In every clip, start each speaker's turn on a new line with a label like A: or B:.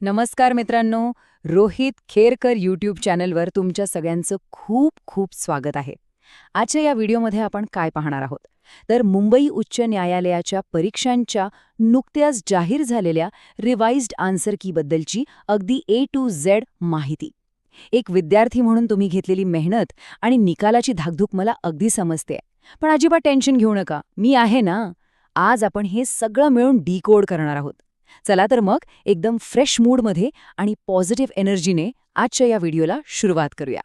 A: नमस्कार मित्रांनो, रोहित खेरकर यूट्यूब चॅनलवर तुमच्या सगळ्यांचं खूप खूप स्वागत आहे. आजच्या या व्हिडिओमध्ये आपण काय पाहणार आहोत तर मुंबई उच्च न्यायालयाच्या परीक्षांच्या नुकत्याच जाहीर झालेल्या रिवाइज्ड आन्सर कीबद्दलची अगदी A to Z माहिती. एक विद्यार्थी म्हणून तुम्ही घेतलेली मेहनत आणि निकालाची धाकधूक मला अगदी समजते. पण अजिबात टेन्शन घेऊ नका, मी आहे ना. आज आपण हे सगळं मिळून डिकोड करणार आहोत. चला तर मग एकदम फ्रेश मूडमध्ये आणि पॉझिटिव्ह एनर्जीने आजच्या या व्हिडिओला सुरुवात करूया.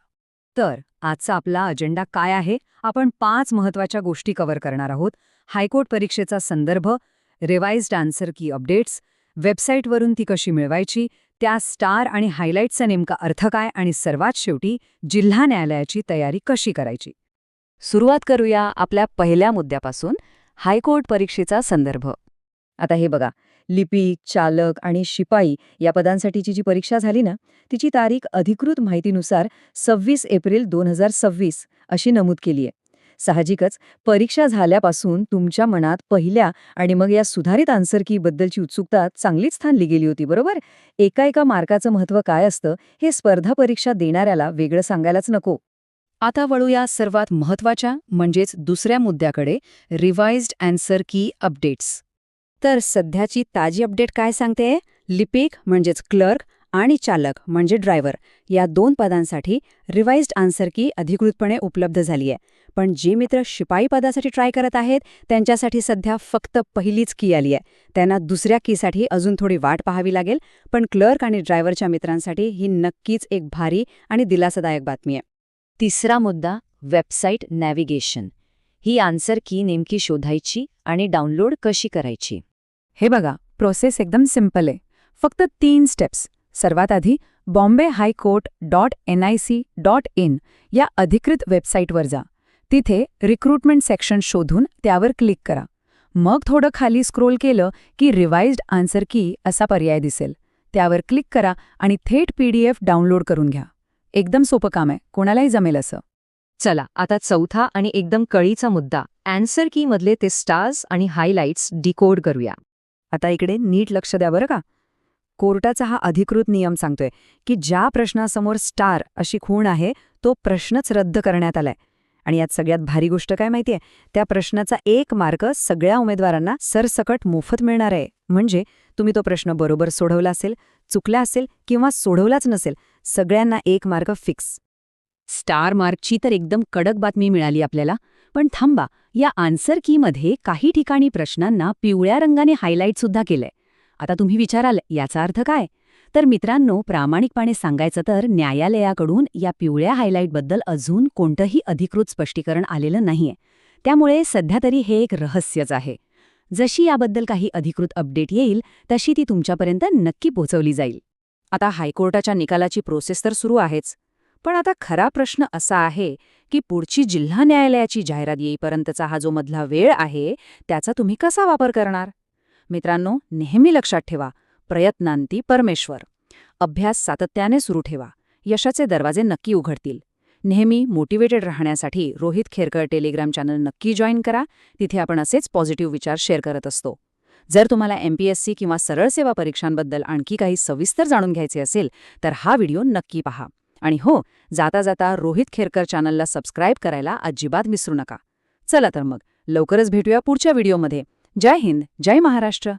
A: तर आजचा आपला अजेंडा काय आहे? आपण 5 महत्त्वाच्या गोष्टी कव्हर करणार आहोत. हायकोर्ट परीक्षेचा संदर्भ, रिवाइज्ड आन्सर की अपडेट्स, वेबसाईटवरून ती कशी मिळवायची, त्या स्टार आणि हायलाइट्सचा नेमका अर्थ काय, आणि सर्वात शेवटी जिल्हा न्यायालयाची तयारी कशी करायची. सुरुवात करूया आपल्या पहिल्या मुद्द्यापासून, हायकोर्ट परीक्षेचा संदर्भ. आता हे बघा, लिपिक, चालक आणि शिपाई या पदांसाठीची जी परीक्षा झाली ना, तिची तारीख अधिकृत माहितीनुसार 26 एप्रिल 2026 अशी नमूद केली आहे. साहजिकच परीक्षा झाल्यापासून तुमच्या मनात पहिल्या आणि मग या सुधारित आन्सर की बद्दलची उत्सुकता चांगलीच स्थानली गेली होती, बरोबर? एका मार्काचं महत्त्व काय असतं हे स्पर्धा परीक्षा देणाऱ्याला वेगळं सांगायलाच नको. आता वळूया सर्वात महत्त्वाच्या म्हणजेच दुसऱ्या मुद्द्याकडे, रिवाइज्ड आन्सर की अपडेट्स. तर सध्याची ताजी अपडेट काय सांगते? लिपिक म्हणजेच क्लर्क आणि चालक म्हणजे ड्रायव्हर या 2 पदांसाठी रिवाइज्ड आन्सर की अधिकृतपणे उपलब्ध झाली आहे. पण जे मित्र शिपाई पदासाठी ट्राय करत आहेत त्यांच्यासाठी सध्या फक्त पहिलीच की आली आहे. त्यांना दुसऱ्या कीसाठी अजून थोडी वाट पाहावी लागेल. पण क्लर्क आणि ड्रायव्हरच्या मित्रांसाठी ही नक्कीच एक भारी आणि दिलासादायक बातमी आहे. तिसरा मुद्दा, वेबसाईट नॅव्हिगेशन. ही आन्सर की नेमकी शोधायची आणि डाउनलोड कशी करायची? हे बघा, प्रोसेस एकदम सिंपल आहे. फक्त 3 स्टेप्स. सर्वात आधी bombay.high-court.nic.in या अधिकृत वेबसाईटवर जा. तिथे रिक्रुटमेंट सेक्शन शोधून त्यावर क्लिक करा. मग थोडं खाली स्क्रोल केलं की रिवाइज्ड आन्सर की असा पर्याय दिसेल. त्यावर क्लिक करा आणि थेट PDF डाउनलोड करून घ्या. एकदम सोपं काम आहे, कोणालाही जमेल असं. चला आता चौथा आणि एकदम कळीचा मुद्दा, आन्सर की मधले ते स्टार्स आणि हायलाइट्स डिकोड करूया. आता इकडे नीट लक्ष द्या बरं का. कोर्टाचा हा अधिकृत नियम सांगतोय की ज्या प्रश्नासमोर स्टार अशी खूण आहे तो प्रश्नच रद्द करण्यात आलाय. आणि यात सगळ्यात भारी गोष्ट काय माहितीये? त्या प्रश्नाचा 1 मार्क सगळ्या उमेदवारांना सरसकट मोफत मिळणार आहे. म्हणजे तुम्ही तो प्रश्न बरोबर सोडवला असेल, चुकला असेल किंवा सोडवलाच नसेल, सगळ्यांना 1 मार्क फिक्स. स्टार मार्कची तर एकदम कडक बातमी मिळाली आपल्याला. पण थांबा, या आन्सर कीमध्ये काही ठिकाणी प्रश्नांना पिवळ्या रंगाने हायलाइट सुद्धा केलंय. आता तुम्ही विचाराल याचा अर्थ काय? तर मित्रांनो, प्रामाणिकपणे सांगायचं तर न्यायालयाकडून या पिवळ्या हायलाइटबद्दल अजून कोणतंही अधिकृत स्पष्टीकरण आलेलं नाहीये. त्यामुळे सध्या तरी हे एक रहस्यच आहे. जशी याबद्दल काही अधिकृत अपडेट येईल तशी ती तुमच्यापर्यंत नक्की पोहोचवली जाईल. आता हायकोर्टाच्या निकालाची प्रोसेस तर सुरू आहेच. पण आता खरा प्रश्न असा आहे की पुढची जिल्हा न्यायालयाची जाहिरात येईपर्यंतचा हा जो मधला वेळ आहे त्याचा तुम्ही कसा वापर करणार? मित्रांनो, नेहमी लक्षात ठेवा, प्रयत्नांती परमेश्वर. अभ्यास सातत्याने सुरू ठेवा, यशाचे दरवाजे नक्की उघडतील. नेहमी मोटिवेटेड राहण्यासाठी रोहित खेरकर टेलिग्राम चॅनल नक्की जॉईन करा. तिथे आपण असेच पॉझिटिव्ह विचार शेअर करत असतो. जर तुम्हाला MPSC किंवा सरळ सेवा परीक्षांबद्दल आणखी काही सविस्तर जाणून घ्यायचे असेल तर हा व्हिडिओ नक्की पहा. आणि हो, जाता जाता रोहित खेरकर चॅनलला सबस्क्राईब करायला अजिबात विसरू नका. चला तर मग लवकरच भेटूया पुढच्या व्हिडिओमध्ये. जय हिंद, जय महाराष्ट्र.